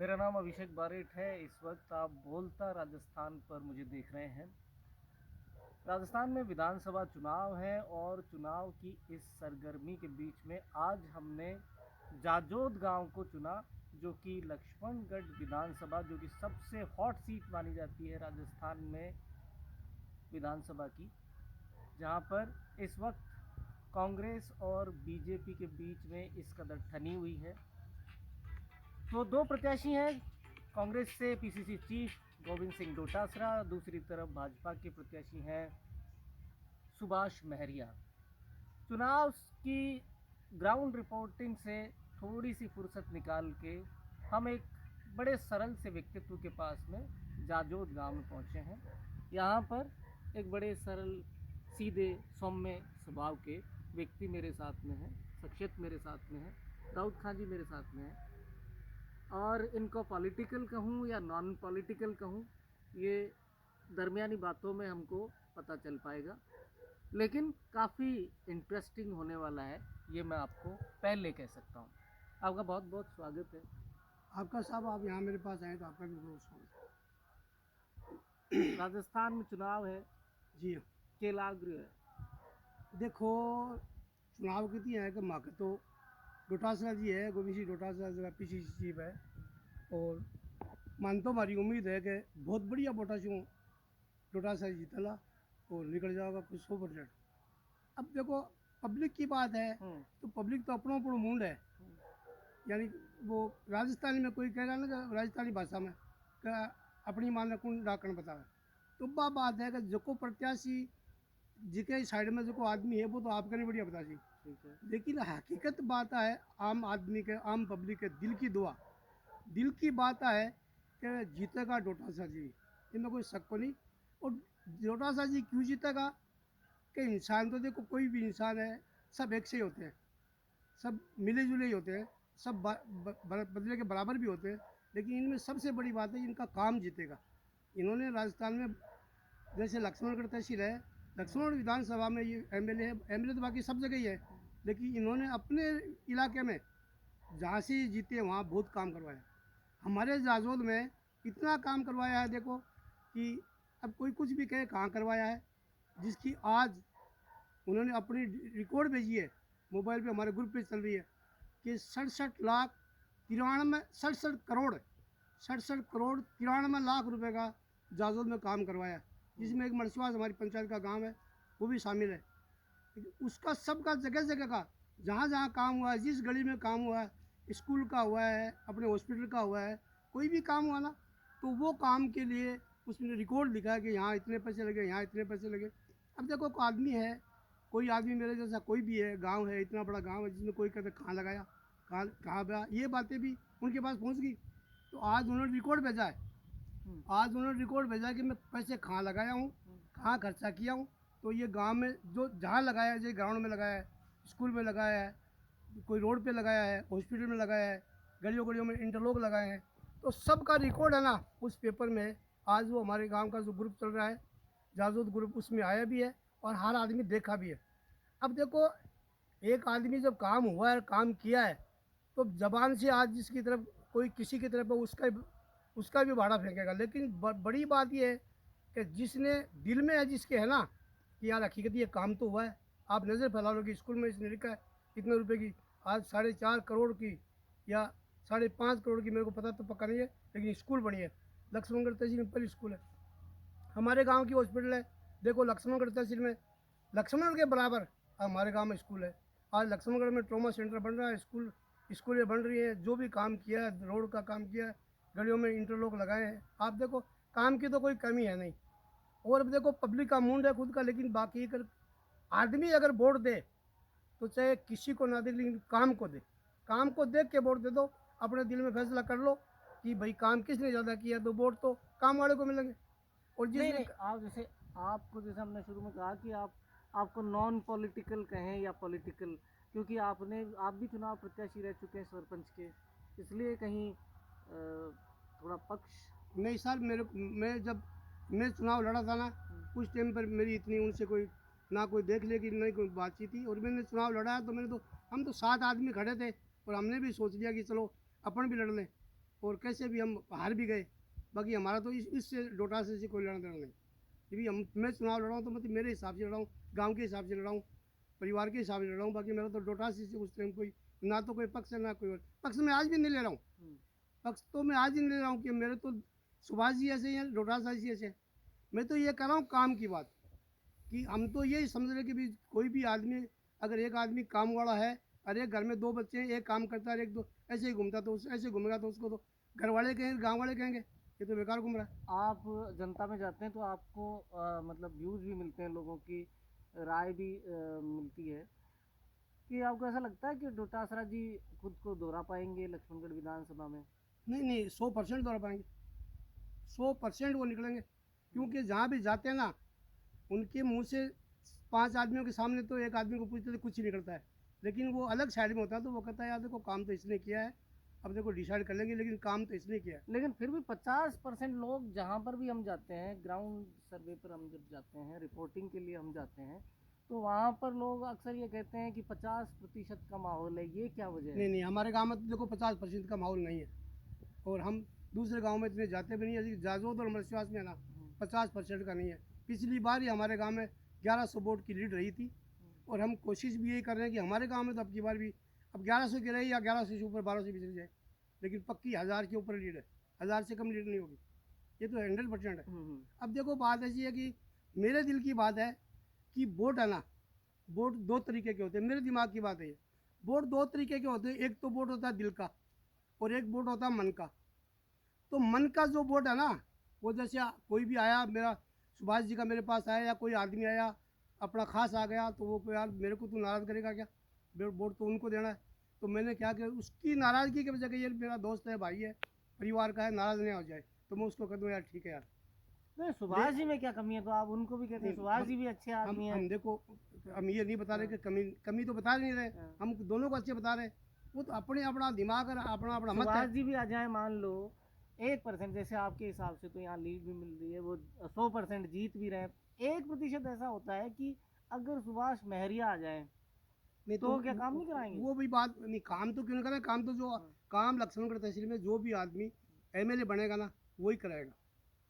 मेरा नाम अभिषेक बारेठ है। इस वक्त आप बोलता राजस्थान पर मुझे देख रहे हैं। राजस्थान में विधानसभा चुनाव है और चुनाव की इस सरगर्मी के बीच में आज हमने जाजोद गांव को चुना, जो कि लक्ष्मणगढ़ विधानसभा, जो कि सबसे हॉट सीट मानी जाती है राजस्थान में विधानसभा की, जहां पर इस वक्त कांग्रेस और बीजेपी के बीच में इस कदर ठनी हुई है। तो दो प्रत्याशी हैं। कांग्रेस से पीसीसी चीफ गोविंद सिंह डोटासरा, दूसरी तरफ भाजपा के प्रत्याशी हैं सुभाष महरिया। चुनाव की ग्राउंड रिपोर्टिंग से थोड़ी सी फुर्सत निकाल के हम एक बड़े सरल से व्यक्तित्व के पास में जाजोद गांव में पहुंचे हैं। यहाँ पर एक बड़े सरल, सीधे, सौम्य स्वभाव के व्यक्ति मेरे साथ में हैं। शख्सियत मेरे साथ में है। दाऊद खान जी मेरे साथ में है। और इनको पॉलिटिकल कहूँ या नॉन पॉलिटिकल कहूँ, ये दरमियानी बातों में हमको पता चल पाएगा, लेकिन काफ़ी इंटरेस्टिंग होने वाला है, ये मैं आपको पहले कह सकता हूँ। आपका बहुत बहुत स्वागत है। आपका साहब, आप यहाँ मेरे पास आए तो आपका भी बहुत स्वागत राजस्थान में चुनाव है, है। जी हाँ, के लाग्र है। देखो, चुनाव कितनी है कि माँ के तो डोटासरा जी है, गोविंद सिंह डोटासरा जगह पीसीसी चीफ है। और मान तो हमारी उम्मीद है कि बहुत बढ़िया वोटा से डोटासरा जी जीतला और निकल जाएगा कुछ 100%। अब देखो, पब्लिक की बात है तो पब्लिक तो अपनों अपनो मूड है। यानी वो राजस्थानी में कोई कह रहा है ना कि राजस्थानी भाषा में कि अपनी मान ने कौन डाकण बतावे। तो वह बात है कि जो प्रत्याशी जिके साइड में जो आदमी है वो तो आपके नहीं बढ़िया बता सी। ठीक है। लेकिन हकीकत बात है आम आदमी के, आम पब्लिक के दिल की दुआ, दिल की बात है कि जीतेगा डोटासरा जी, इनमें कोई शक को नहीं। और डोटासरा जी क्यों जीतेगा कि इंसान तो देखो, कोई भी इंसान है, सब एक से ही होते हैं, सब मिले जुले ही होते हैं, सब बदले के बराबर भी होते हैं। लेकिन इनमें सबसे बड़ी बात है इनका काम जीतेगा। इन्होंने राजस्थान में जैसे लक्ष्मणगढ़ तहसील है, लक्ष्मणगढ़ विधानसभा में ये एमएलए है। एमएलए तो बाकी सब जगह ही है, लेकिन इन्होंने अपने इलाके में जहाँ से जीते वहाँ बहुत काम करवाया। हमारे जाजोद में इतना काम करवाया है, देखो कि अब कोई कुछ भी कहे कहाँ करवाया है, जिसकी आज उन्होंने अपनी रिकॉर्ड भेजी है, मोबाइल पे हमारे ग्रुप पे चल रही है कि 67 लाख 93 रुपए का जाजोद में काम करवाया, जिसमें एक मरसवास हमारी पंचायत का गांव है वो भी शामिल है। लेकिन उसका सबका जगह जगह का जहाँ जहाँ काम हुआ है, जिस गली में काम हुआ है, स्कूल का हुआ है, अपने हॉस्पिटल का हुआ है, कोई भी काम हुआ ना, तो वो काम के लिए उसने रिकॉर्ड लिखा है कि यहाँ इतने पैसे लगे, यहाँ इतने पैसे लगे। अब देखो, कोई आदमी है, कोई आदमी मेरे जैसा कोई भी है, गांव है, इतना बड़ा गांव है, जिसमें कोई कहते कहाँ लगाया, कहाँ कहाँ गया, ये बातें भी उनके पास पहुंच गई। तो आज उन्होंने रिकॉर्ड भेजा है, आज उन्होंने रिकॉर्ड भेजा है कि मैं पैसे कहाँ लगाया हूँ, कहाँ खर्चा किया हूँ। तो ये गांव में जो जहाँ लगाया है, जैसे ग्राउंड में लगाया है, स्कूल में लगाया है, कोई रोड पे लगाया है, हॉस्पिटल में लगाया है, गलियों गलियों में इंटरलॉक लगाए हैं, तो सबका रिकॉर्ड है ना उस पेपर में। आज वो हमारे गांव का जो ग्रुप चल रहा है, जाजोद ग्रुप, उसमें आया भी है और हर आदमी देखा भी है। अब देखो, एक आदमी जब काम हुआ है, काम किया है, तो जबान से आज जिसकी तरफ कोई किसी की तरफ उसका भी भाड़ा फेंकेगा। लेकिन बड़ी बात यह है कि जिसने दिल में है, जिसके है ना कि यार हकीकत ये काम तो हुआ है। आप नज़र फैला लो कि स्कूल में इसने लिखा है इतने रुपए की, आज 4.5 करोड़ की या 5.5 करोड़ की, मेरे को पता तो पक्का नहीं है, लेकिन स्कूल बनी है। लक्ष्मणगढ़ तहसील में पहली स्कूल है, हमारे गांव की हॉस्पिटल है। देखो, लक्ष्मणगढ़ तहसील में लक्ष्मणगढ़ के बराबर हमारे गांव में स्कूल है। आज लक्ष्मणगढ़ में ट्रॉमा सेंटर बन रहा है, स्कूलें बन रही हैं। जो भी काम किया है, रोड का काम किया है, गलियों में इंटरलॉक लगाए हैं। आप देखो, काम की तो कोई कमी है नहीं। और अब देखो, पब्लिक का मूड है खुद का, लेकिन बाकी अगर आदमी अगर वोट दे तो चाहे किसी को ना दे, लेकिन काम को दे, काम को देख के वोट दे दो। अपने दिल में फैसला कर लो कि भाई काम किसने ज़्यादा किया, तो वोट तो काम वाले को मिलेंगे। और नहीं जिसने नहीं, आप जैसे, आपको जैसे हमने शुरू में कहा कि आपको नॉन पॉलिटिकल कहें या पॉलिटिकल, क्योंकि आप भी चुनाव प्रत्याशी रह चुके हैं सरपंच के, इसलिए कहीं थोड़ा पक्ष। नहीं सर, मैं जब मैं चुनाव लड़ा था ना, उस टाइम पर मेरी इतनी उनसे कोई ना कोई देख ले कि नहीं कोई बातचीत थी। और मैंने चुनाव लड़ा तो हम तो 7 आदमी खड़े थे और हमने भी सोच लिया कि चलो अपन भी लड़ लें। और कैसे भी हम हार भी गए। बाकी हमारा तो इससे डोटासरा से कोई लेना देना नहीं। कि भी हम मैं चुनाव लड़ा हूँ तो मतलब मेरे हिसाब से लड़ा हूँ, गाँव के हिसाब से लड़ा हूँ, परिवार के हिसाब से लड़ा हूँ। बाकी मेरा तो डोटासरा से उस टाइम कोई ना तो कोई पक्ष है ना कोई और पक्ष। मैं आज भी नहीं ले रहा हूँ पक्ष, तो मैं आज ही नहीं ले रहा हूँ कि मेरे तो सुभाष जी ऐसे हैं, डोटासरा जी ऐसे हैं। मैं तो ये कर रहा हूँ काम की बात, कि हम तो यही समझ रहे कि भी कोई भी आदमी, अगर एक आदमी काम वाला है और एक घर में दो बच्चे हैं, एक काम करता है और एक दो ऐसे ही घूमता, तो ऐसे घूमेगा तो उसको तो घर वाले कहेंगे, गांव वाले कहेंगे ये तो बेकार घूम रहा है। आप जनता में जाते हैं तो आपको मतलब व्यूज़ भी मिलते हैं, लोगों की राय भी मिलती है कि आपको ऐसा लगता है कि डोटासरा जी खुद को दोहरा पाएंगे लक्ष्मणगढ़ विधानसभा में? नहीं नहीं, 100% दौड़ पाएंगे, 100% वो निकलेंगे। क्योंकि जहाँ भी जाते हैं ना, उनके मुंह से 5 आदमियों के सामने तो एक आदमी को पूछते तो कुछ ही निकलता है, लेकिन वो अलग साइड में होता है तो वो कहता है यार देखो काम तो इसने किया है, अब देखो डिसाइड कर लेंगे, लेकिन काम तो इसने किया है। लेकिन फिर भी 50% लोग, जहाँ पर भी हम जाते हैं ग्राउंड सर्वे पर, हम जब जाते हैं रिपोर्टिंग के लिए हम जाते हैं, तो वहाँ पर लोग अक्सर ये कहते हैं कि 50% का माहौल है। ये क्या वजह है? नहीं नहीं, हमारे गाँव में तो देखो 50% का माहौल नहीं है, और हम दूसरे गाँव में इतने जाते भी नहीं है। जाजोद और मरस्यास में ना 50% का नहीं है। पिछली बार ही हमारे गांव में 1100 वोट की लीड रही थी, और हम कोशिश भी यही कर रहे हैं कि हमारे गांव में तो अब की बार भी अब 1100 की रही या 1100 से ऊपर 1200 भी चली जाए, लेकिन पक्की 1000 के ऊपर लीड है, 1000 से कम लीड नहीं होगी, ये तो 100% है। अब देखो बात ऐसी है कि मेरे दिल की बात है कि वोट है ना, वोट दो तरीके के होते हैं। मेरे दिमाग की बात है ये, वोट दो तरीके के होते हैं। एक तो वोट होता है दिल का, और एक वोट होता है मन का। तो मन का जो वोट है ना, वो जैसे कोई भी आया, मेरा सुभाष जी का मेरे पास आया, या कोई आदमी आया अपना खास आ गया, तो वो कोई यार मेरे को तू नाराज़ करेगा क्या, वोट तो उनको देना है। तो मैंने क्या कि उसकी नाराज़गी की वजह से, ये मेरा दोस्त है, भाई है, परिवार का है, नाराज़ नहीं हो जाए, तो मैं उसको कह दूँ यार ठीक है यार। नहीं, सुभाष जी में क्या कमी है? तो आप उनको भी कहते हैं सुभाष जी भी अच्छे आदमी हैं। हम देखो, हम ये नहीं बता रहे कि कमी कमी तो बता नहीं रहे, हम दोनों को अच्छे बता रहे। वो तो अपने अपना दिमाग और अपना अपना मत है। सुभाष जी भी आ जाए, मान लो 1% जैसे आपके हिसाब से तो यहाँ लीड भी मिल रही है, वो 100% जीत भी रहे, 1% ऐसा होता है कि अगर सुभाष महरिया आ जाए नहीं तो क्या काम नहीं कराएंगे? वो भी बात नहीं, काम तो क्यों नहीं करें, काम तो जो काम लक्ष्मणगढ़ तहसील में जो भी आदमी एमएलए बनेगा ना, वही कराएगा।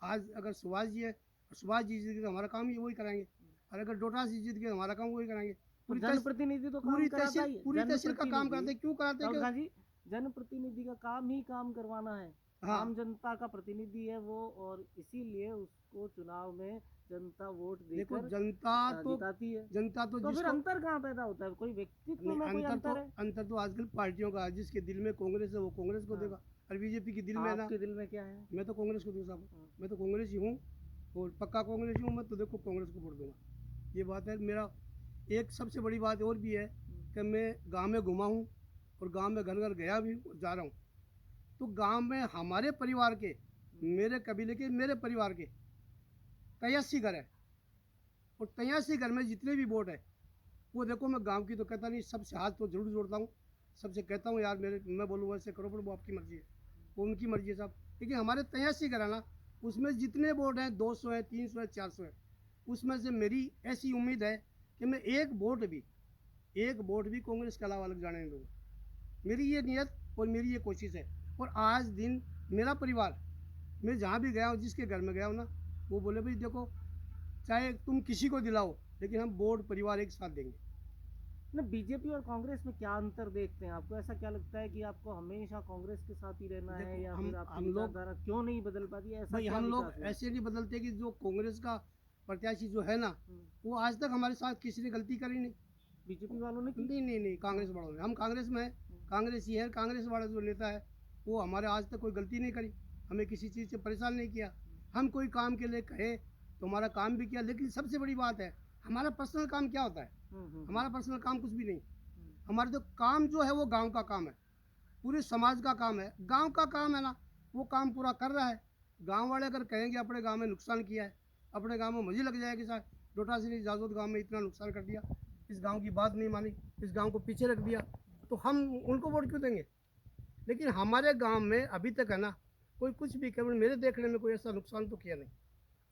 आज अगर सुभाष जी है, सुभाष जी जीत गए तो हमारा काम ही वही कराएंगे, और अगर डोटासरा जी जीत गए तो हमारा काम वही कराएंगे। जनप्रतिनिधि तो पूरी काम कराता ही है। पूरी तहसील का काम कराते, क्यों कराते राहुल हैं? गांधी, जनप्रतिनिधि का काम ही काम करवाना है। हाँ। आम जनता का प्रतिनिधि है वो, और इसीलिए उसको चुनाव में जनता वोट देखो देकर जनता जिताती है। जनता तो तो फिर जिसको अंतर कहाँ पैदा होता है? कोई व्यक्तित्व नहीं, में कोई अंतर है? अंतर तो आजकल पार्टियों का है। जिसके दिल में कांग्रेस है वो कांग्रेस को देगा, और बीजेपी के दिल में है ना, आपके दिल में क्या है? मैं तो कांग्रेस को दूंगा साहब। मैं तो कांग्रेस ही हूँ, और पक्का कांग्रेस ही हूँ मैं, तो देखो कांग्रेस को वोट दूंगा, ये बात है मेरा। एक सबसे बड़ी बात और भी है कि मैं गांव में घुमा हूँ, और गांव में घर घर गया भी और जा रहा हूँ। तो गांव में हमारे परिवार के, मेरे कबीले के, मेरे परिवार के 83 घर है, और 83 घर में जितने भी वोट है वो देखो, मैं गांव की तो कहता नहीं, सबसे हाथ तो जरूर जोड़ता हूँ, सबसे कहता हूँ यार मेरे, मैं बोलूँ ऐसे करो, पर वो आपकी मर्जी है, वो उनकी मर्जी है साहब। लेकिन हमारे 83 घर है ना, उसमें जितने वोट हैं 200 है, 300 है, 400 है, उसमें से मेरी ऐसी उम्मीद है कि मैं एक वोट भी कांग्रेस के अलावा अलग जाने नहीं दूँगा। मेरी ये नियत और मेरी ये कोशिश है। और आज दिन मेरा परिवार, मैं जहाँ भी गया हूँ, जिसके घर में गया हूँ ना, वो बोले भाई देखो, चाहे तुम किसी को दिलाओ, लेकिन हम वोट परिवार एक साथ देंगे। ना, बीजेपी और कांग्रेस में क्या अंतर देखते हैं? आपको ऐसा क्या लगता है कि आपको हमेशा कांग्रेस के साथ ही रहना है, या फिर आपकी विचारधारा क्यों नहीं बदल पाती है? ऐसा भाई क्या हम लोग विकास हुआ? ऐसे नहीं बदलते कि जो कांग्रेस का प्रत्याशी जो है ना, वो आज तक हमारे साथ किसी ने गलती करी नहीं। बीजेपी वालों ने की? नहीं, कांग्रेस वालों ने, हम कांग्रेस में है, कांग्रेस ही है, कांग्रेस वाला जो नेता है वो हमारे आज तक कोई गलती नहीं करी, हमें किसी चीज़ से परेशान नहीं किया। हम कोई काम के लिए कहे तो हमारा काम भी किया। लेकिन सबसे बड़ी बात है, हमारा पर्सनल काम क्या होता है? हमारा पर्सनल काम कुछ भी नहीं। हमारा तो काम जो है वो गांव का काम है, पूरे समाज का काम है, गांव का काम है ना, वो काम पूरा कर रहा है। गांव वाले अगर कहेंगे अपने गांव में नुकसान किया है, अपने गांव में मुझे लग जाएगी सर डोटासरा ने जाजोद गांव में इतना नुकसान कर दिया, इस गांव की बात नहीं मानी, इस गांव को पीछे रख दिया, तो हम उनको वोट क्यों देंगे? लेकिन हमारे गांव में अभी तक है ना, कोई कुछ भी केवल मेरे देखने में कोई ऐसा नुकसान तो किया नहीं,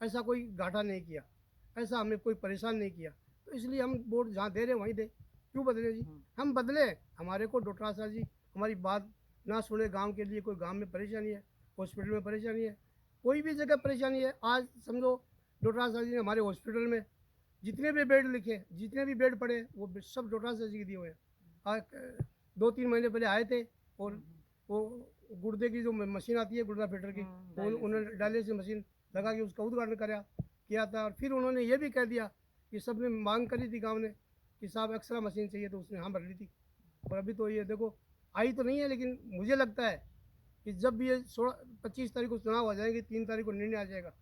ऐसा कोई घाटा नहीं किया, ऐसा हमें कोई परेशान नहीं किया। तो इसलिए हम वोट जहाँ दे रहे हैं वहीं दे, क्यों बदले जी? हम बदले, हमारे को डोटासरा जी हमारी बात ना सुने गांव के लिए, कोई गांव में परेशानी है, हॉस्पिटल में परेशानी है, कोई भी जगह परेशानी है। आज समझो डॉक्टर साहब जी ने हमारे हॉस्पिटल में जितने भी बेड लिखे, जितने भी बेड पड़े, वो सब डॉक्टर साहब जी के दिए हुए हैं। आज 2-3 महीने पहले आए थे, और वो गुर्दे की जो मशीन आती है, गुर्दा फिल्टर की, उन्होंने डायलिसिस मशीन लगा के उसका उद्घाटन किया था। और फिर उन्होंने ये भी कह दिया कि सब ने मांग करी थी गांव ने कि साहब एक्स्ट्रा मशीन चाहिए, तो उसने हाँ भर ली थी। और अभी तो ये देखो आई तो नहीं है, लेकिन मुझे लगता है कि जब भी ये 25 तारीख को चुनाव हो जाएंगे, 3 तारीख को निर्णय आ जाएगा,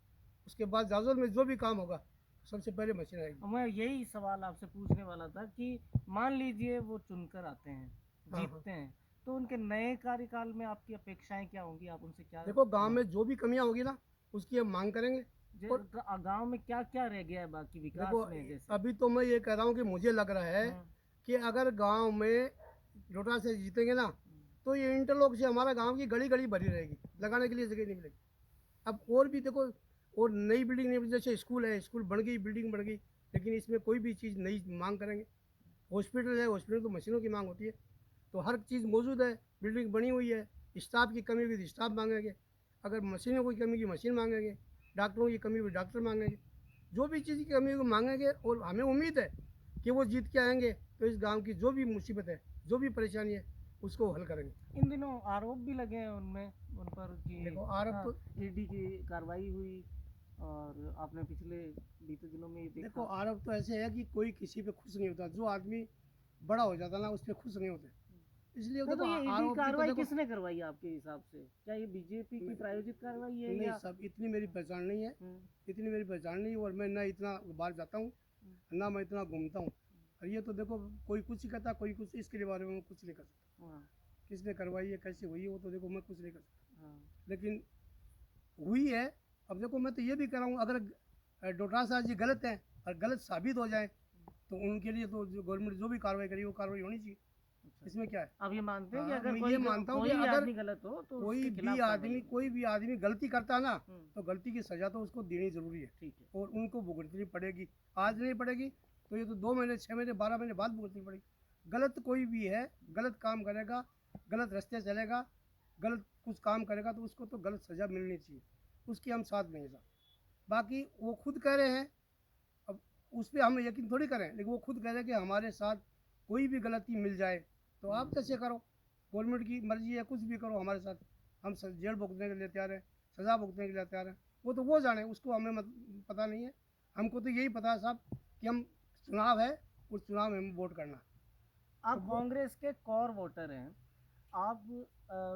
उसके बाद जाजोल में जो भी काम होगा सबसे पहले मशीन आएगी। मैं यही सवाल आपसे पूछने वाला था कि मान लीजिए वो चुनकर आते हैं, हाँ, हाँ। जीतते हैं, तो उनके नए कार्यकाल में आपकी अपेक्षाएं क्या होंगी? आप उनसे क्या देखो गांव में जो भी कमियां होगी ना, उसकी हम मांग करेंगे। और गांव में क्या क्या रह गया है बाकी विकास देखो में? जैसे अभी तो मैं ये कह रहा हूँ कि मुझे लग रहा है कि अगर गांव में डोटा से जीतेंगे ना, तो ये इंटरलॉक से हमारा गांव की गली गली भरी रहेगी, लगाने के लिए जगह नहीं मिलेगी। अब और भी देखो, और नई बिल्डिंग नहीं, जैसे स्कूल है, स्कूल बन गई, बिल्डिंग बन गई, लेकिन इसमें कोई भी चीज़ नई मांग करेंगे। हॉस्पिटल है, हॉस्पिटल तो मशीनों की मांग होती है, तो हर चीज़ मौजूद है, बिल्डिंग बनी हुई है। स्टाफ की कमी हुई तो स्टाफ मांगेंगे, अगर मशीनों की कमी की मशीन मांगेंगे, डॉक्टरों की कमी हुई डॉक्टर मांगेंगे, जो भी चीज़ की कमी होगी मांगेंगे। और हमें उम्मीद है कि वो जीत के आएंगे, तो इस गांव की जो भी मुसीबत है, जो भी परेशानी है, उसको हल करेंगे। इन दिनों आरोप भी लगे हैं उनमें उन पर कि देखो आरोप तो ईडी की कार्रवाई हुई, और आपने पिछले बीते दिनों में ये देखो देखा। आरोप तो ऐसे है कि कोई किसी पे खुश नहीं होता, जो आदमी बड़ा हो जाता ना, उस पर खुश नहीं होते। इसलिए तो देखो ये ईडी आरोप की तो कार्रवाई देखो, किसने करवाई आपके हिसाब से? क्या ये बीजेपी की प्रायोजित कार्रवाई है नहीं या सब इतनी मेरी पहचान नहीं है, इतनी मेरी पहचान नहीं है, और मैं ना इतना बाहर जाता हूँ, ना मैं इतना घूमता हूँ। और ये तो देखो कोई कुछ ही कहता, कोई कुछ, इसके बारे में मैं कुछ नहीं कर सकता। किसने करवाई है, कैसे हुई है, वो तो देखो मैं कुछ नहीं कर सकता, लेकिन हुई है। अब देखो मैं तो ये भी कह रहा हूँ, अगर डोटाला साहब जी गलत हैं और गलत साबित हो जाए, तो उनके लिए तो जो गवर्नमेंट जो भी कार्रवाई करी वो कार्रवाई होनी चाहिए। इसमें क्या है? आप ये मानते हैं कि हाँ, अगर मैं कोई ये मानता हूँ कि कोई भी अगर आदमी गलत हो तो उसके खिलाफ कार्रवाई होगी? कोई भी आदमी गलती करता है ना, तो गलती की सजा तो उसको देनी जरूरी है, ठीक है। और उनको भुगतनी पड़ेगी। आज नहीं पड़ेगी तो ये तो 2 महीने, 6 महीने, 12 महीने बाद भुगतनी पड़ेगी। गलत कोई भी है, गलत काम करेगा, गलत रास्ते चलेगा, गलत कुछ काम करेगा, तो उसको तो गलत सजा मिलनी चाहिए, उसकी हम साथ में हैं साहब। बाकी वो खुद कह रहे हैं, अब उस पर हम यकीन थोड़ी करें, लेकिन वो खुद कह रहे हैं कि हमारे साथ कोई भी गलती मिल जाए तो आप कैसे करो, गवर्नमेंट की मर्जी है, कुछ भी करो हमारे साथ, हम जेल भुगतने के लिए तैयार हैं, सज़ा भुगतने के लिए तैयार हैं। वो तो वो जाने, उसको हमें पता नहीं है। हमको तो यही पता है साहब कि हम चुनाव है, उस चुनाव में हम वोट करना। आप कांग्रेस के कोर वोटर हैं। आप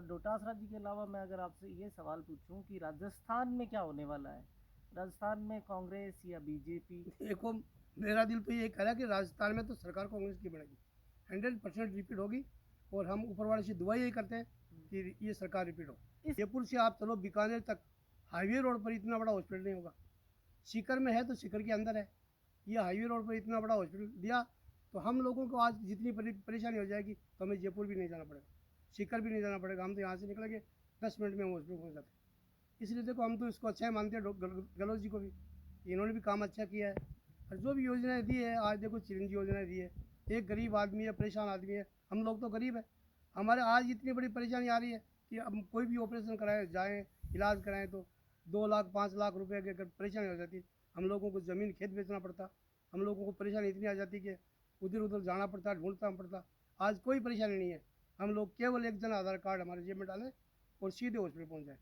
डोटासरा जी के अलावा मैं अगर आपसे ये सवाल पूछूं कि राजस्थान में क्या होने वाला है? राजस्थान में कांग्रेस या बीजेपी? देखो मेरा दिल तो ये कह रहा है कि राजस्थान में तो सरकार कांग्रेस की बनेगी, 100% रिपीट होगी, और हम ऊपर वाले से दुआ यही करते हैं कि ये सरकार रिपीट हो। जयपुर से आप चलो बीकानेर तक, हाईवे रोड पर इतना बड़ा हॉस्पिटल नहीं होगा। सीकर में है तो सीकर के अंदर है, ये हाईवे रोड पर इतना बड़ा हॉस्पिटल दिया, तो हम लोगों को आज जितनी परेशानी हो जाएगी, तो हमें जयपुर भी नहीं जाना पड़ेगा, सीकर भी नहीं जाना पड़ेगा, हम तो यहाँ से निकलेंगे 10 मिनट में हॉस्पिटल पहुँच जाते हैं। इसलिए देखो हम तो इसको अच्छा ही मानते हैं, गहलोत जी को भी, इन्होंने भी काम अच्छा किया है, और जो भी योजनाएं दी है, आज देखो चिरंजी योजनाएं दी है। एक गरीब आदमी है, परेशान आदमी है, हम लोग तो गरीब है, हमारे आज इतनी बड़ी परेशानी आ रही है कि अब कोई भी ऑपरेशन कराएं, जाएँ इलाज कराएं, तो 2 लाख 5 लाख रुपए की अगर परेशानी हो जाती, हम लोगों को ज़मीन खेत बेचना पड़ता, हम लोगों को परेशानी इतनी आ जाती कि उधर उधर जाना पड़ता, ढूंढना पड़ता। आज कोई परेशानी नहीं है, हम लोग केवल एक जन आधार कार्ड हमारे जेब में डालें और सीधे हॉस्पिटल पहुँच जाए,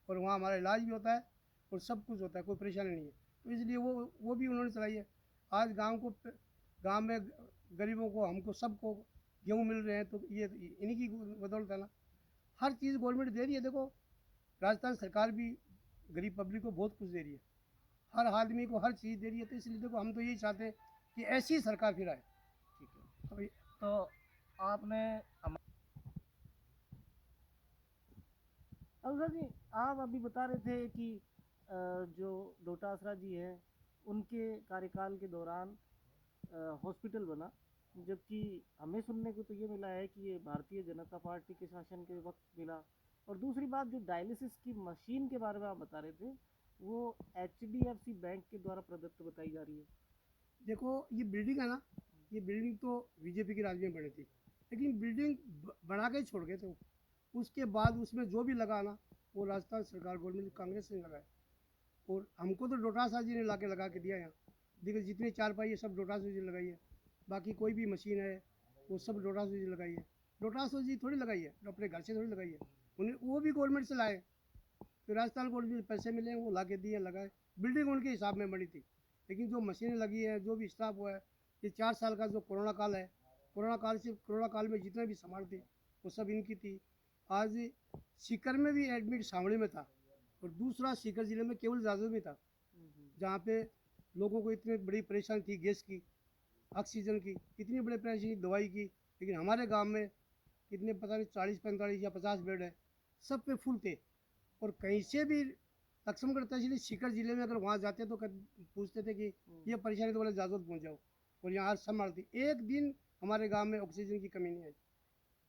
और वहाँ हमारा इलाज भी होता है और सब कुछ होता है, कोई परेशानी नहीं है। तो इसलिए वो भी उन्होंने चलाई है। आज गांव में गरीबों को, हमको सबको गेहूँ मिल रहे हैं, तो ये इन्हीं की बदौलत है ना। हर चीज़ गवर्नमेंट दे रही है। देखो राजस्थान सरकार भी गरीब पब्लिक को बहुत कुछ दे रही है, हर आदमी को हर चीज़ दे रही है, तो इसलिए देखो हम तो यही चाहते हैं कि ऐसी सरकार फिर आए। ठीक है, तो आपने अफजल जी, आप अभी बता रहे थे कि जो डोटासरा जी हैं उनके कार्यकाल के दौरान हॉस्पिटल बना, जबकि हमें सुनने को तो ये मिला है कि ये भारतीय जनता पार्टी के शासन के वक्त मिला। और दूसरी बात, जो डायलिसिस की मशीन के बारे में आप बता रहे थे, वो HDFC बैंक के द्वारा प्रदत्त बताई जा रही है। देखो ये बिल्डिंग है ना, ये बिल्डिंग तो बीजेपी के राज में बनी थी, लेकिन बिल्डिंग बना के छोड़ गए थे, उसके बाद उसमें जो भी लगा ना वो राजस्थान सरकार गवर्नमेंट कांग्रेस ने लगाया। और हमको तो डोटासरा जी ने लगा के दिया यहाँ। देखिए जितनी चारपाई है सब डोटासरा जी लगाई है, बाकी कोई भी मशीन है वो सब डोटासरा जी लगाई है। डोटासरा जी थोड़ी लगाई है, अपने घर से थोड़ी लगाई है, उन्हें वो भी गवर्नमेंट से लाए। तो राजस्थान गवर्नमेंट से पैसे मिले वो ला के दिए, लगाए। बिल्डिंग उनके हिसाब में बनी थी, लेकिन जो मशीनें लगी है, जो भी स्टाफ हुआ है, ये 4 साल का जो कोरोना काल है, कोरोना काल में जितने भी सामान थे वो सब इनकी थी। आज सीकर में भी एडमिट सावड़ी में था, और दूसरा सीकर जिले में केवल जाजू में था, जहाँ पे लोगों को इतनी बड़ी परेशानी थी, गैस की, ऑक्सीजन की, इतनी बड़ी परेशानी दवाई की। लेकिन हमारे गांव में कितने पता नहीं 40 45 या 50 बेड है, सब पे फुल थे। और कहीं से भी लक्ष्मणगढ़ तहसील सीकर जिले में अगर वहाँ जाते तो पूछते थे कि ये परेशानी तो बोले जाजोद पहुँच जाओ, और यहाँ संभालती। एक दिन हमारे गांव में ऑक्सीजन की कमी नहीं आई।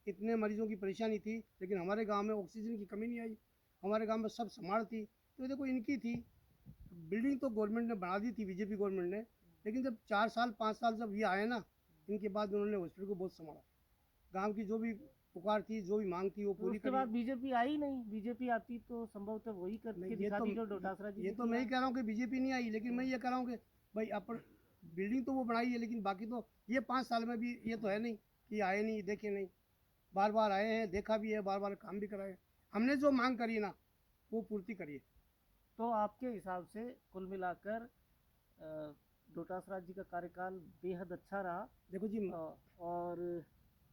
इतने मरीजों की परेशानी थी, लेकिन हमारे गांव में ऑक्सीजन की कमी नहीं आई। हमारे गांव में सब संभाल थी। तो देखो इनकी थी। बिल्डिंग तो गवर्नमेंट ने बना दी थी, बीजेपी गवर्नमेंट ने, लेकिन जब 4 साल 5 साल जब ये आए ना, इनके बाद उन्होंने हॉस्पिटल को बहुत संभाला। गांव की जो भी पुकार थी, जो भी मांग थी वो तो पूरी उसके करी। बाद बीजेपी आई नहीं, बीजेपी आती तो संभवतः वही करके नहीं, दिखाती जो डोटासरा जी ये ने तो मैं ही किया। कह रहा हूँ कि बीजेपी नहीं आई, लेकिन मैं ये कह रहा हूँ कि भाई अपन बिल्डिंग तो वो बनाई है, लेकिन बाकी तो ये 5 साल में भी ये तो है नहीं कि आए नहीं, देखे नहीं। बार बार आए हैं, देखा भी है, बार बार काम भी कराए। हमने जो मांग करी ना वो पूर्ति करी है। तो आपके हिसाब से कुल मिलाकर डोटासरा जी का कार्यकाल बेहद अच्छा रहा। देखो जी, और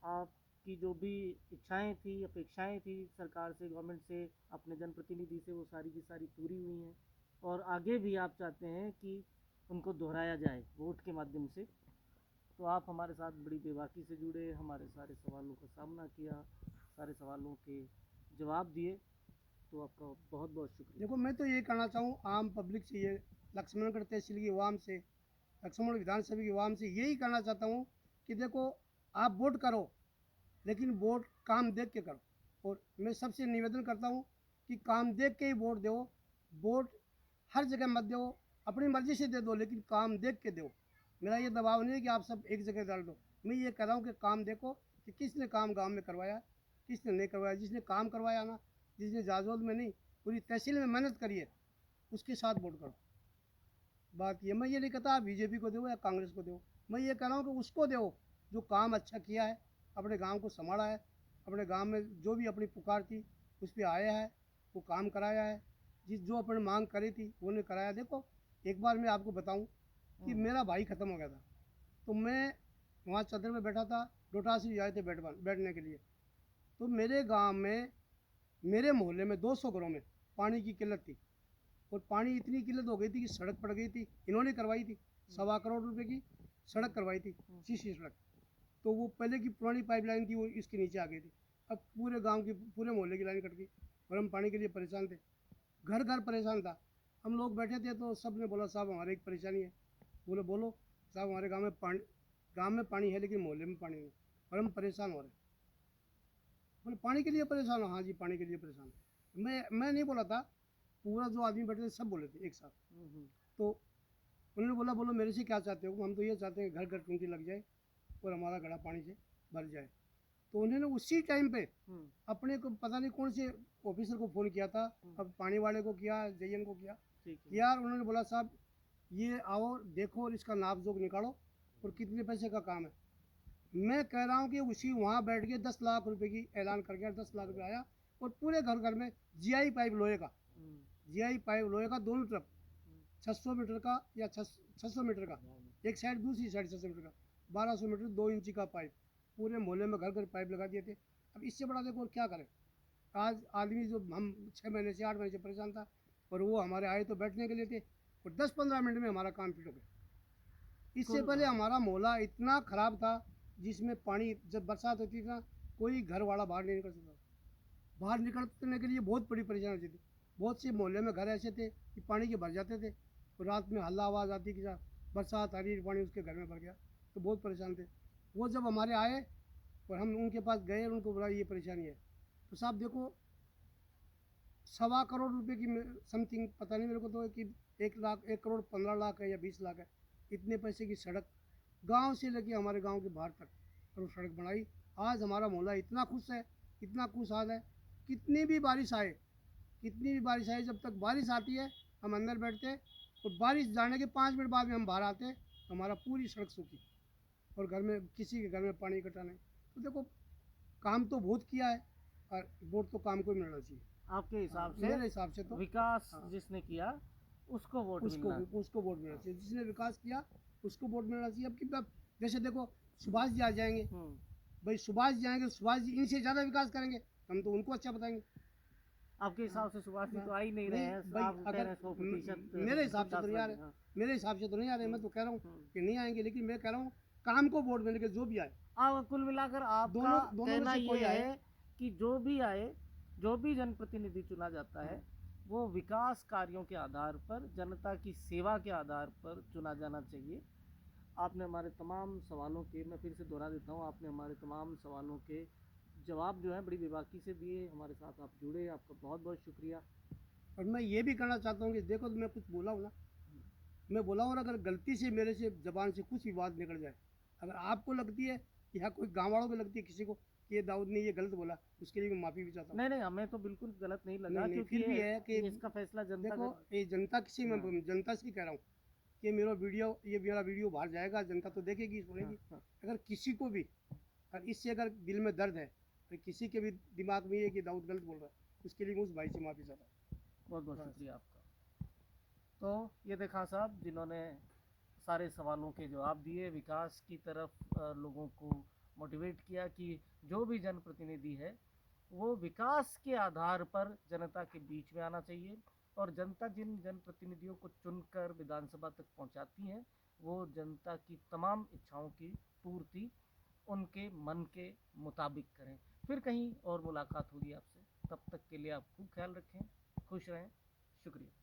आपकी जो भी इच्छाएं थी, अपेक्षाएं थी सरकार से, गवर्नमेंट से, अपने जनप्रतिनिधि से, वो सारी की सारी पूरी हुई हैं, और आगे भी आप चाहते हैं कि उनको दोहराया जाए वोट के माध्यम से। तो आप हमारे साथ बड़ी बेबाकी से जुड़े, हमारे सारे सवालों का सामना किया, सारे सवालों के जवाब दिए, तो आपका बहुत बहुत शुक्रिया। देखो मैं तो ये कहना चाहूँ आम पब्लिक से, ये लक्ष्मणगढ़ तहसील की आवाम से, लक्ष्मणगढ़ विधानसभा की आवाम से यही कहना चाहता हूँ कि देखो आप वोट करो, लेकिन वोट काम देख के करो। और मैं सबसे निवेदन करता हूँ कि काम देख के ही वोट दो। वोट हर जगह मत दो, अपनी मर्जी से दे दो, लेकिन काम देख के दो। मेरा ये दबाव नहीं है कि आप सब एक जगह डाल दो। मैं ये कह रहा हूँ कि काम देखो कि किसने काम गांव में करवाया, किसने नहीं करवाया। जिसने काम करवाया ना, जिसने जाजोल में नहीं पूरी तहसील में मेहनत करी है, उसके साथ वोट करो। बात ये, मैं ये नहीं कहता आप बीजेपी को दो या कांग्रेस को दो, मैं ये कह रहा हूँ कि उसको दो जो काम अच्छा किया है, अपने गांव को संभाला है, अपने गांव में जो भी अपनी पुकार थी उस पर आया है, वो काम कराया है। जिस जो अपने मांग करी थी वो ने कराया। देखो एक बार मैं आपको बताऊं कि मेरा भाई ख़त्म हो गया था, तो मैं वहाँ चदर में बैठा था, डोटासी आए थे बैठने के लिए। तो मेरे गांव में, मेरे मोहल्ले में 200 घरों में पानी की किल्लत थी, और पानी इतनी किल्लत हो गई थी कि सड़क पड़ गई थी। इन्होंने करवाई थी, 1.25 करोड़ रुपए की सड़क करवाई थी, सीसी सड़क। तो वो पहले की पुरानी पाइपलाइन थी, वो इसके नीचे आ गई थी। अब पूरे गांव की, पूरे मोहल्ले की लाइन कट गई, और हम पानी के लिए परेशान थे, घर घर परेशान था। हम लोग बैठे थे तो सब ने बोला साहब हमारी एक परेशानी है। बोले बोलो साहब, हमारे गाँव में पानी है लेकिन मोहल्ले में पानी नहीं, और हम परेशान हो रहे हैं। बोले पानी के लिए परेशान हो? हाँ जी पानी के लिए परेशान है। मैं नहीं बोला था, पूरा जो आदमी बैठे थे सब बोले थे एक साथ। तो उन्होंने बोला बोलो मेरे से क्या चाहते हो? हम तो ये चाहते हैं घर घर टूंटी लग जाए और हमारा घड़ा पानी से भर जाए। तो उन्होंने उसी टाइम पे अपने को पता नहीं कौन से ऑफिसर को फ़ोन किया था, अब पानी वाले को किया, जयन को किया। यार उन्होंने बोला साहब ये आओ देखो और इसका नाप जोख निकालो और कितने पैसे का काम है। मैं कह रहा हूँ कि उसी वहाँ बैठ के 10 लाख रुपए की ऐलान कर गया। 10 लाख रुपये आया, और पूरे घर घर में जीआई पाइप लोहे का, जीआई पाइप लोहे का दोनों तरफ 600 मीटर का या 600 मीटर का एक साइड, दूसरी साइड 600 मीटर का, 1200 मीटर 2 इंची का पाइप पूरे मोहल्ले में घर घर पाइप लगा दिए थे। अब इससे बड़ा देखो और क्या करें। आज आदमी जो हम 6 महीने से 8 महीने से परेशान था, और वो हमारे आए तो बैठने के लिए थे, और 10-15 मिनट में हमारा काम फिट हो गया। इससे पहले हमारा मोहल्ला इतना ख़राब था, जिसमें पानी जब बरसात होती थी ना, कोई घर वाला बाहर नहीं निकल सकता। बाहर निकलने के लिए बहुत बड़ी परेशानी होती थी। बहुत से मोहल्ले में घर ऐसे थे कि पानी के भर जाते थे, और रात में हल्ला आवाज़ आती कि बरसात आ रही है, पानी उसके घर में भर गया, तो बहुत परेशान थे। वो जब हमारे आए और हम उनके पास गए और उनको बोला ये परेशानी है, तो साहब देखो 1.25 करोड़ रुपए की समथिंग, पता नहीं मेरे को तो, कि 1 करोड़ 15 लाख है या 20 लाख है, इतने पैसे की सड़क गांव से लेके हमारे गांव के बाहर तक, और वो सड़क बनाई। आज हमारा मोहल्ला इतना खुश है, इतना खुशहाल है कितनी भी बारिश आए, कितनी भी बारिश आए, जब तक बारिश आती है हम अंदर बैठते हैं, और बारिश जाने के 5 मिनट बाद में हम बाहर आते हैं तो हमारा पूरी सड़क सूखी, और घर में किसी के घर में पानी इकट्ठा नहीं। तो देखो, काम तो बहुत किया है, और वोट तो काम को ही मिलना चाहिए। आपके हिसाब से मेरे हिसाब से तो विकास हाँ। जिसने किया उसको वोट उसको मिलना। उसको वोट मिलना चाहिए, जिसने विकास किया उसको वोट मिलना चाहिए। अब की बात, जैसे देखो सुभाष जी आ जाएंगे, भाई सुभाष जी आएंगे, सुभाष जी इनसे ज़्यादा विकास करेंगे, हम तो उनको अच्छा बताएंगे। आपके हिसाब से सुभाष जी तो आ ही नहीं रहे हैं, भाई आप कह रहे अगर हैं 100%। मेरे हिसाब से तो नहीं आ रहे, हाँ। मेरे हिसाब से तो नहीं आ रहे, मैं तो कह रहा हूँ हम्म। कि नहीं आएंगे, लेकिन मैं कह रहा हूँ काम को वोट मिलेंगे जो भी आए। कुल मिलाकर आपका दोनों में कहना से कोई ये आए। है कि जो भी आए, जो भी जनप्रतिनिधि चुना जाता है, वो विकास कार्यों के आधार पर, जनता की सेवा के आधार पर चुना जाना चाहिए। आपने हमारे तमाम सवालों के, मैं फिर से दोहरा देता हूँ, आपने हमारे तमाम सवालों के जवाब जो है बड़ी बेबाकी से दिए, हमारे साथ आप जुड़े, आपका बहुत बहुत शुक्रिया। और मैं ये भी कहना चाहता हूँ कि देखो, तो मैं कुछ बोला हूँ ना, मैं बोला हूँ, और अगर गलती से मेरे से जबान से कुछ भी बात निकल जाए, अगर आपको लगती है या कोई गाँव वालों को लगती है किसी को कि ये दाऊद ने ये गलत बोला, उसके लिए मैं माफ़ी भी चाहता हूँ। नहीं नहीं, हमें तो बिल्कुल गलत नहीं लगा, नहीं नहीं, क्योंकि फिर भी है कि इसका फैसला जनता देखो, कर। ये जनता किसी में, हाँ। जनता से ही कह रहा हूँ कि ये मेरा वीडियो बाहर जाएगा, जनता तो देखेगी, सुनेगी। हाँ, हाँ। अगर किसी को भी, अगर इससे अगर दिल में दर्द है, तो किसी के भी दिमाग में ये कि दाऊद गलत बोल रहा है, उसके लिए मैं उस भाई से माफ़ी चाहता हूँ। बहुत बहुत बस। शुक्रिया आपका। तो ये देखा साहब, जिन्होंने सारे सवालों के जवाब दिए, विकास की तरफ लोगों को मोटिवेट किया कि जो भी जनप्रतिनिधि है वो विकास के आधार पर जनता के बीच में आना चाहिए, और जनता जिन जनप्रतिनिधियों को चुनकर विधानसभा तक पहुंचाती है, वो जनता की तमाम इच्छाओं की पूर्ति उनके मन के मुताबिक करें। फिर कहीं और मुलाकात होगी आपसे, तब तक के लिए आप खूब ख्याल रखें, खुश रहें, शुक्रिया।